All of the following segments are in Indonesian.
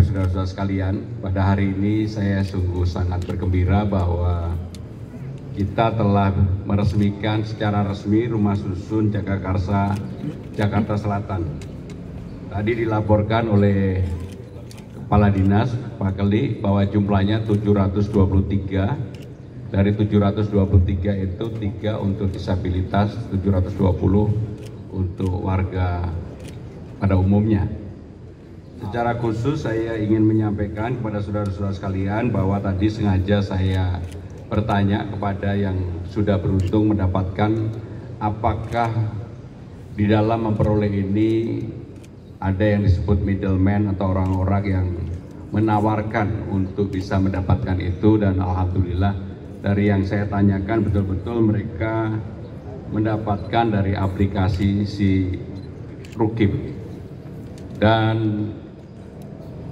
Ibu saudara-saudara sekalian, pada hari ini saya sungguh sangat bergembira bahwa kita telah meresmikan secara resmi Rumah Susun Jagakarsa Jakarta Selatan. Tadi dilaporkan oleh Kepala Dinas Pak Keli bahwa jumlahnya 723. Dari 723 itu 3 untuk disabilitas, 720 untuk warga pada umumnya. Secara khusus saya ingin menyampaikan kepada saudara-saudara sekalian bahwa tadi sengaja saya bertanya kepada yang sudah beruntung mendapatkan apakah di dalam memperoleh ini ada yang disebut middleman atau orang-orang yang menawarkan untuk bisa mendapatkan itu, dan alhamdulillah dari yang saya tanyakan betul-betul mereka mendapatkan dari aplikasi si Rukim. Dan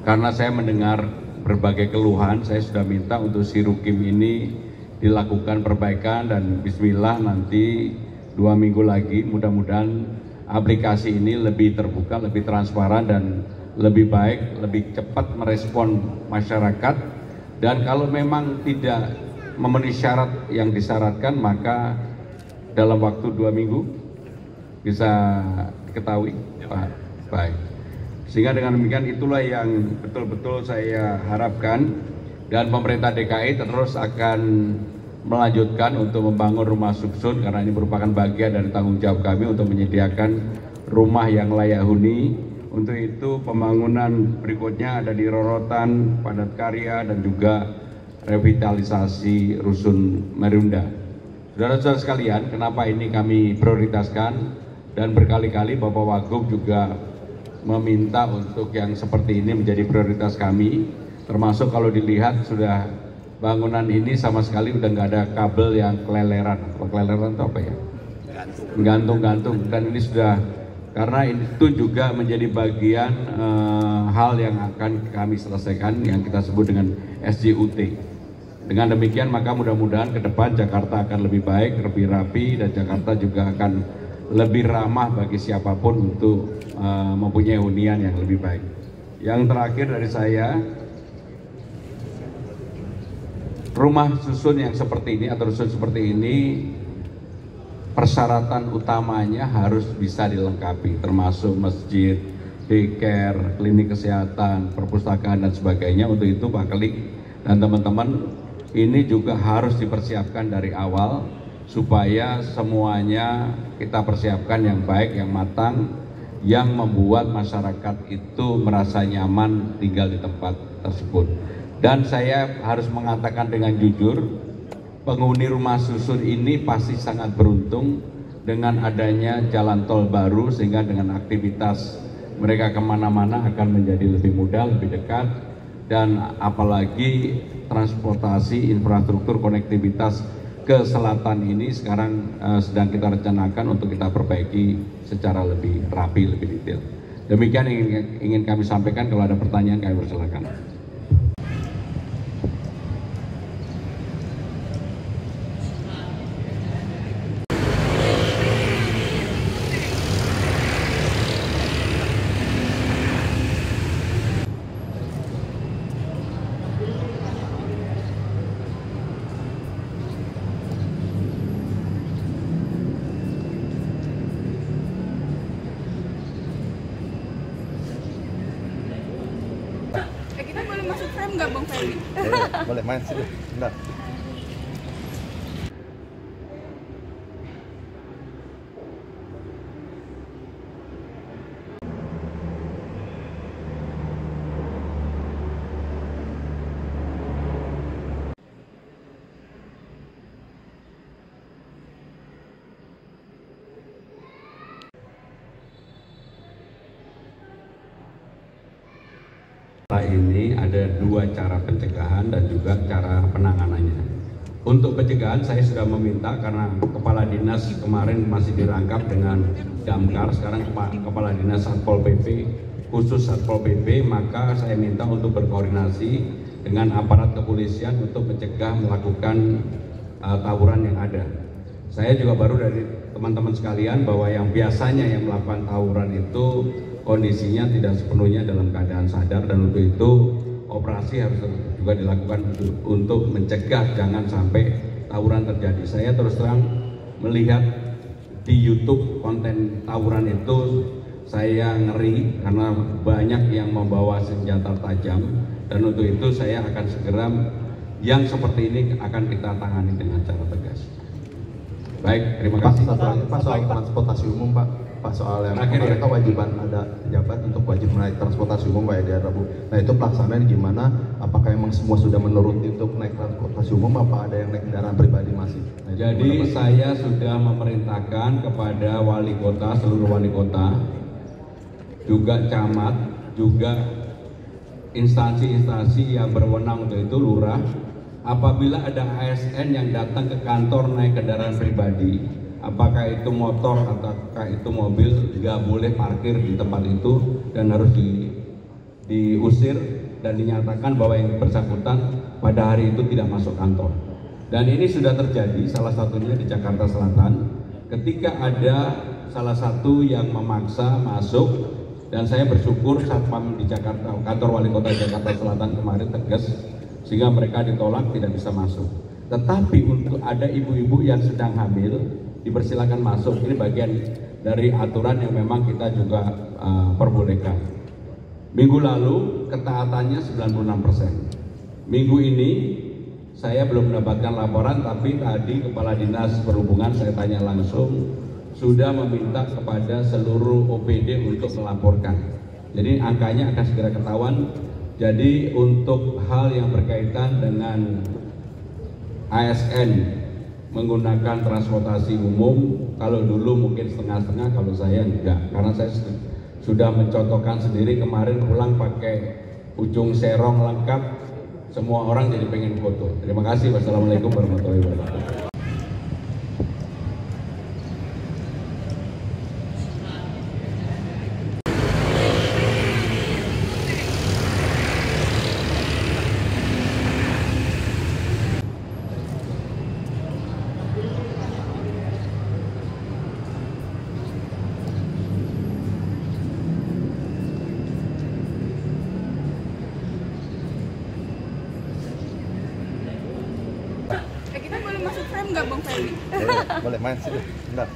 karena saya mendengar berbagai keluhan, saya sudah minta untuk si Rukim ini dilakukan perbaikan, dan bismillah nanti 2 minggu lagi mudah-mudahan aplikasi ini lebih terbuka, lebih transparan, dan lebih baik, lebih cepat merespon masyarakat. Dan kalau memang tidak memenuhi syarat yang disyaratkan, maka dalam waktu 2 minggu bisa diketahui. Baik. Sehingga dengan demikian itulah yang betul-betul saya harapkan, dan pemerintah DKI terus akan melanjutkan untuk membangun rumah susun karena ini merupakan bagian dari tanggung jawab kami untuk menyediakan rumah yang layak huni. Untuk itu pembangunan berikutnya ada di Rorotan, Padat Karya, dan juga revitalisasi Rusun Marunda. Saudara-saudara sekalian, kenapa ini kami prioritaskan, dan berkali-kali Bapak Wagub juga meminta untuk yang seperti ini menjadi prioritas kami, termasuk kalau dilihat sudah bangunan ini sama sekali udah nggak ada kabel yang keleleran. Keleleran itu apa ya? Gantung-gantung. Dan ini sudah, karena itu juga menjadi bagian hal yang akan kami selesaikan yang kita sebut dengan SJUT. Dengan demikian maka mudah-mudahan ke depan Jakarta akan lebih baik, lebih rapi, dan Jakarta juga akan lebih ramah bagi siapapun untuk mempunyai hunian yang lebih baik. Yang terakhir dari saya, rumah susun yang seperti ini atau rusun seperti ini, persyaratan utamanya harus bisa dilengkapi, termasuk masjid, daycare, klinik kesehatan, perpustakaan, dan sebagainya. Untuk itu Pak Klik dan teman-teman, ini juga harus dipersiapkan dari awal supaya semuanya kita persiapkan yang baik, yang matang, yang membuat masyarakat itu merasa nyaman tinggal di tempat tersebut. Dan saya harus mengatakan dengan jujur, penghuni rumah susun ini pasti sangat beruntung dengan adanya jalan tol baru, sehingga dengan aktivitas mereka kemana-mana akan menjadi lebih mudah, lebih dekat, dan apalagi transportasi, infrastruktur, konektivitas ke selatan ini sekarang sedang kita rencanakan untuk kita perbaiki secara lebih rapi, lebih detail. Demikian yang ingin kami sampaikan. Kalau ada pertanyaan kami persilakan. Kita boleh masuk frame nggak Bang Ferry? Boleh main sih, bentar. Ini ada 2 cara pencegahan dan juga cara penanganannya. Untuk pencegahan saya sudah meminta, karena Kepala Dinas kemarin masih dirangkap dengan Damkar, sekarang Kepala Dinas Satpol PP, khusus Satpol PP, maka saya minta untuk berkoordinasi dengan aparat kepolisian untuk mencegah melakukan tawuran yang ada. Saya juga baru dari teman-teman sekalian bahwa yang biasanya yang melakukan tawuran itu kondisinya tidak sepenuhnya dalam keadaan sadar, dan untuk itu operasi harus juga dilakukan untuk mencegah jangan sampai tawuran terjadi. Saya terus terang melihat di YouTube konten tawuran itu saya ngeri karena banyak yang membawa senjata tajam, dan untuk itu saya akan segera yang seperti ini akan kita tangani dengan cara tegas. Baik, terima kasih. Pak, soal transportasi umum Pak, soal yang Terakhir, kemarin kewajiban ada pejabat untuk wajib naik transportasi umum Pak ya di Rabu. Nah itu pelaksanaan gimana? Apakah emang semua sudah menuruti untuk naik transportasi umum? Apa ada yang naik kendaraan pribadi masih? Nah, jadi saya sudah memerintahkan kepada wali kota, seluruh wali kota, juga camat, juga instansi-instansi yang berwenang untuk itu, lurah, apabila ada ASN yang datang ke kantor naik kendaraan pribadi, apakah itu motor ataukah itu mobil, nggak boleh parkir di tempat itu dan harus diusir dan dinyatakan bahwa yang bersangkutan pada hari itu tidak masuk kantor. Dan ini sudah terjadi, salah satunya di Jakarta Selatan, ketika ada salah satu yang memaksa masuk, dan saya bersyukur Satpam di Jakarta, kantor wali kota Jakarta Selatan kemarin tegas sehingga mereka ditolak, tidak bisa masuk. Tetapi untuk ada ibu-ibu yang sedang hamil dipersilakan masuk. Ini bagian dari aturan yang memang kita juga perbolehkan. Minggu lalu ketaatannya 96%. Minggu ini saya belum mendapatkan laporan, tapi tadi Kepala Dinas Perhubungan saya tanya langsung sudah meminta kepada seluruh OPD untuk melaporkan. Jadi angkanya akan segera ketahuan. Jadi untuk hal yang berkaitan dengan ASN menggunakan transportasi umum, kalau dulu mungkin setengah-setengah, kalau saya enggak, karena saya sudah mencontohkan sendiri kemarin pulang pakai ujung serong lengkap, semua orang jadi pengen foto. Terima kasih. Wassalamualaikum warahmatullahi wabarakatuh. Kita boleh masuk frame nggak Bang Ferdi? Boleh main sih, bentar.